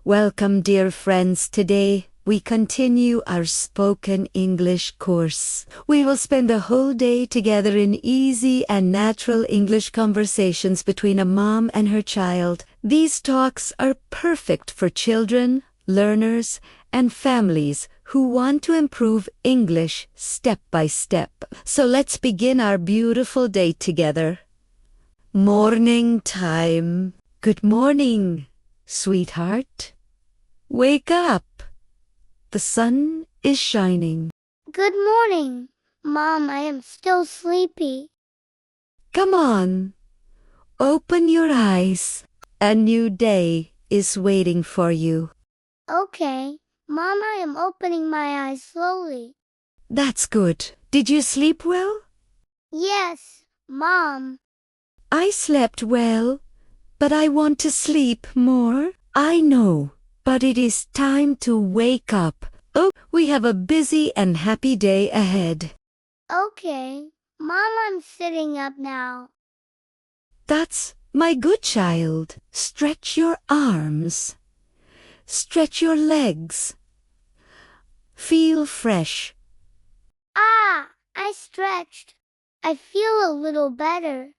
Welcome, dear friends. Today, we continue our spoken English course. We will spend a whole day together in easy and natural English conversations between a mom and her child. These talks are perfect for children, learners, and families who want to improve English step by step. So let's begin our beautiful day together. Morning time. Good morning, sweetheart. Wake up. The sun is shining. Good morning. Mom, I am still sleepy. Come on. Open your eyes. A new day is waiting for you. Okay. Mom, I am opening my eyes slowly. That's good. Did you sleep well? Yes, Mom. I slept well, but I want to sleep more. I know, but it is time to wake up. Oh, we have a busy and happy day ahead. Okay. Mom, I'm sitting up now. That's my good child. Stretch your arms. Stretch your legs. Feel fresh. Ah, I stretched. I feel a little better.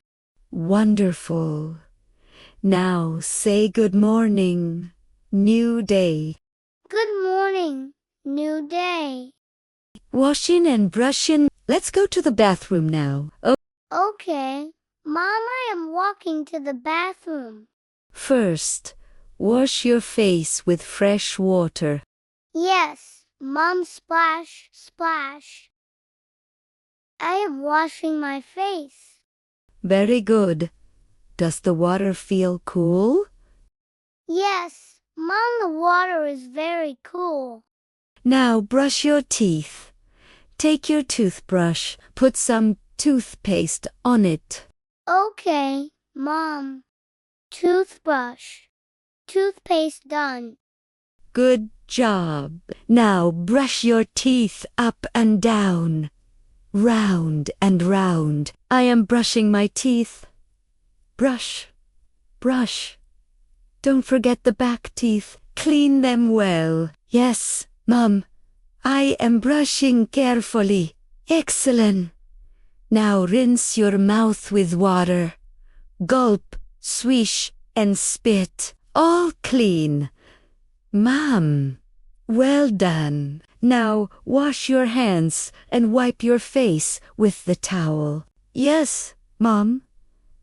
Wonderful. Now say good morning, new day. Good morning, new day. Washing and brushing. Let's go to the bathroom now. Oh, Okay. Mom, I am walking to the bathroom. first, wash your face with fresh water. Yes, Mom, splash, splash. I am washing my face. Very good. Does the water feel cool? Yes, Mom, the water is very cool. Now brush your teeth. Take your toothbrush, put some toothpaste on it. Okay, Mom. Toothbrush. Toothpaste done. Good job. Now brush your teeth up and down, round and round. I am brushing my teeth. Brush, brush. Don't forget the back teeth. Clean them well. Yes, Mom. I am brushing carefully. Excellent. Now rinse your mouth with water. Gulp, swish, and spit. All clean. Mom, well done. Now wash your hands and wipe your face with the towel. Yes, Mom.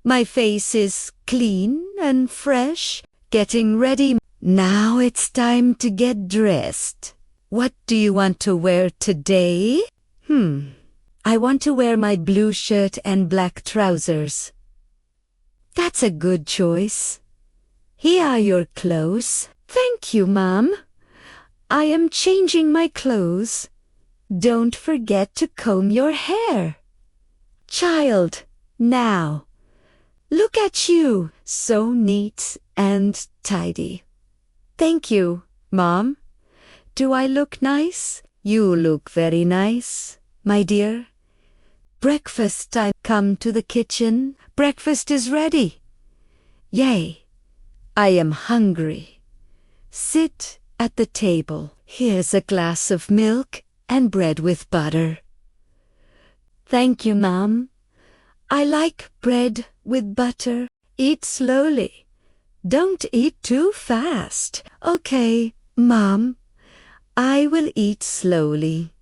My face is clean and fresh, getting ready. Now it's time to get dressed. What do you want to wear today? I want to wear my blue shirt and black trousers. That's a good choice. Here are your clothes. Thank you, Mom. I am changing my clothes. Don't forget to comb your hair. Child, now. Look at you, so neat and tidy. Thank you, Mom. Do I look nice? You look very nice, my dear. Breakfast time. Come to the kitchen. Breakfast is ready. Yay, I am hungry. Sit at the table. Here's a glass of milk and bread with butter. Thank you, Mom. I like bread with butter. Eat slowly. Don't eat too fast. Okay, Mom. I will eat slowly.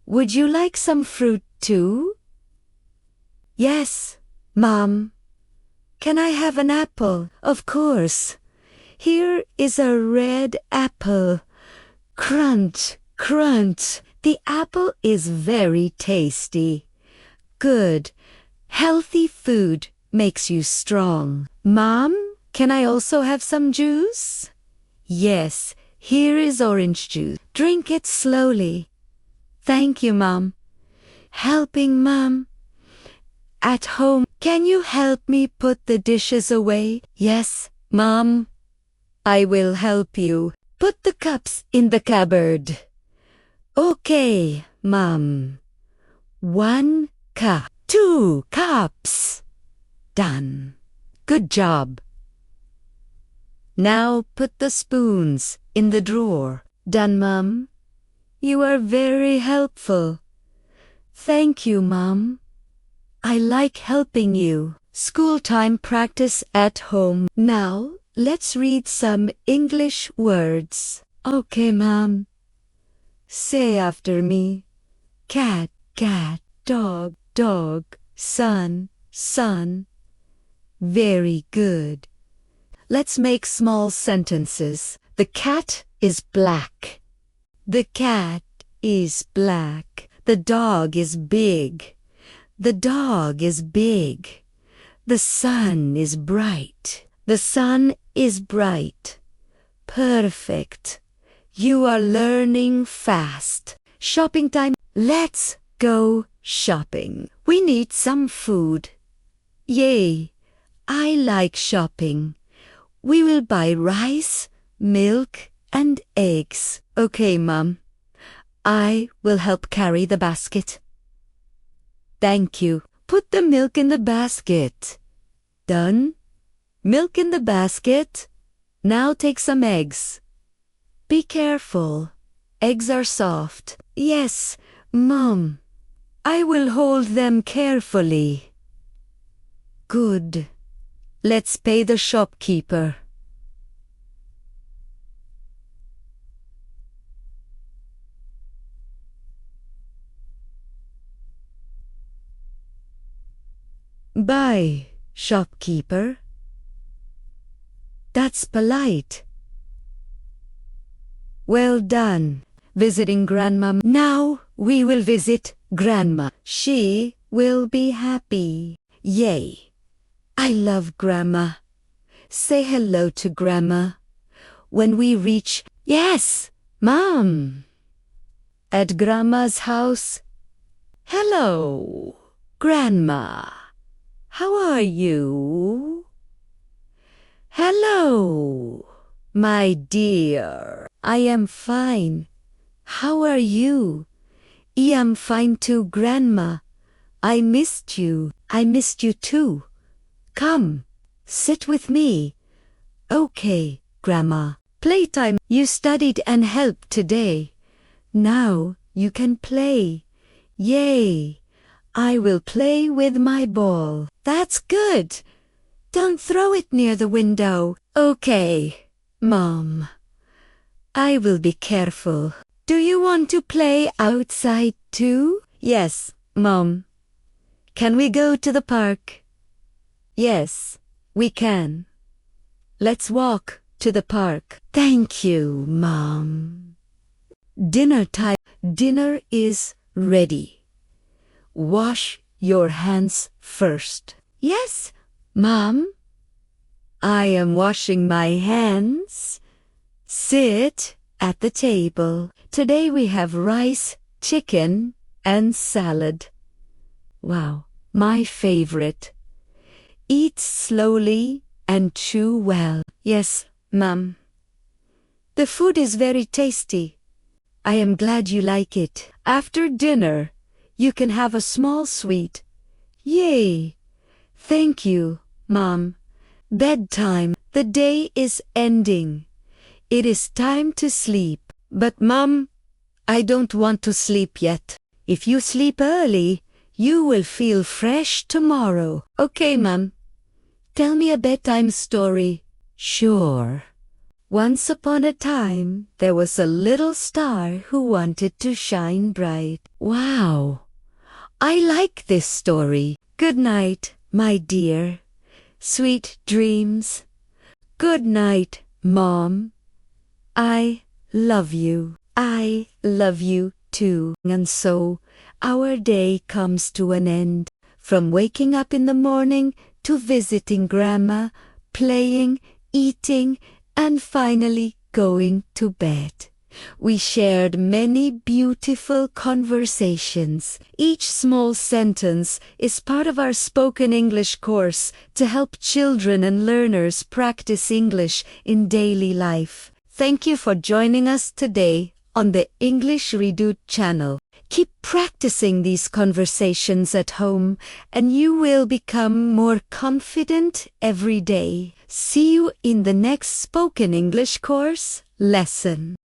Would you like some fruit too? Yes, Mom. Can I have an apple? Of course. Here is a red apple. Crunch, crunch. The apple is very tasty. Good. Healthy food makes you strong. Mom, can I also have some juice? Yes, here is orange juice. Drink it slowly. Thank you, Mom. Helping Mom. At home, can you help me put the dishes away? Yes, Mom. I will help you. Put the cups in the cupboard. Okay, Mom. 1 cup. 2 cups. Done. Good job. Now put the spoons in the drawer. Done, Mum? You are very helpful. Thank you, Mum. I like helping you. School time practice at home. Now, let's read some English words. Okay, Mum. Say after me. Cat, cat, dog, dog, sun, sun. Very good. Let's make small sentences. The cat is black. The cat is black. The dog is big. The dog is big. The sun is bright. The sun is bright. Perfect. You are learning fast. Shopping time. Let's go shopping. We need some food. Yay. I like shopping. We will buy rice, milk, and eggs. Okay, Mum. I will help carry the basket. Thank you. Put the milk in the basket. Done? Milk in the basket. Now take some eggs. Be careful. Eggs are soft. Yes, Mom. I will hold them carefully. Good. Let's pay the shopkeeper. Bye, shopkeeper. That's polite. Well done, visiting Grandma. Now we will visit Grandma. She will be happy. Yay. I love Grandma. Say hello to Grandma. When we reach, yes, Mom. At Grandma's house. Hello, Grandma. How are you? Hello, my dear. I am fine. How are you? I am fine too, Grandma. I missed you. I missed you too. Come, sit with me. Okay, Grandma. Playtime. You studied and helped today. Now you can play. Yay. I will play with my ball. That's good. Don't throw it near the window. Okay, Mom. I will be careful. Do you want to play outside too? Yes, Mom. Can we go to the park? Yes, we can. Let's walk to the park. Thank you, Mom. Dinner time. Dinner is ready. Wash your hands first. Yes, Mom. I am washing my hands. Sit at the table. Today we have rice, chicken, and salad. Wow, my favorite. Eat slowly and chew well. Yes, Mom. The food is very tasty. I am glad you like it. After dinner, you can have a small sweet. Yay! Thank you, Mom. Bedtime. The day is ending. It is time to sleep. But Mom, I don't want to sleep yet. If you sleep early, you will feel fresh tomorrow. Okay, Mom. Tell me a bedtime story. Sure. Once upon a time, there was a little star who wanted to shine bright. Wow! I like this story. Good night, my dear. Sweet dreams. Good night, Mom. I love you. I love you too. And so, our day comes to an end. From waking up in the morning to visiting Grandma, playing, eating, and finally going to bed. We shared many beautiful conversations. Each small sentence is part of our spoken English course to help children and learners practice English in daily life. Thank you for joining us today on the English Redo channel. Keep practicing these conversations at home, and you will become more confident every day. See you in the next spoken English course lesson.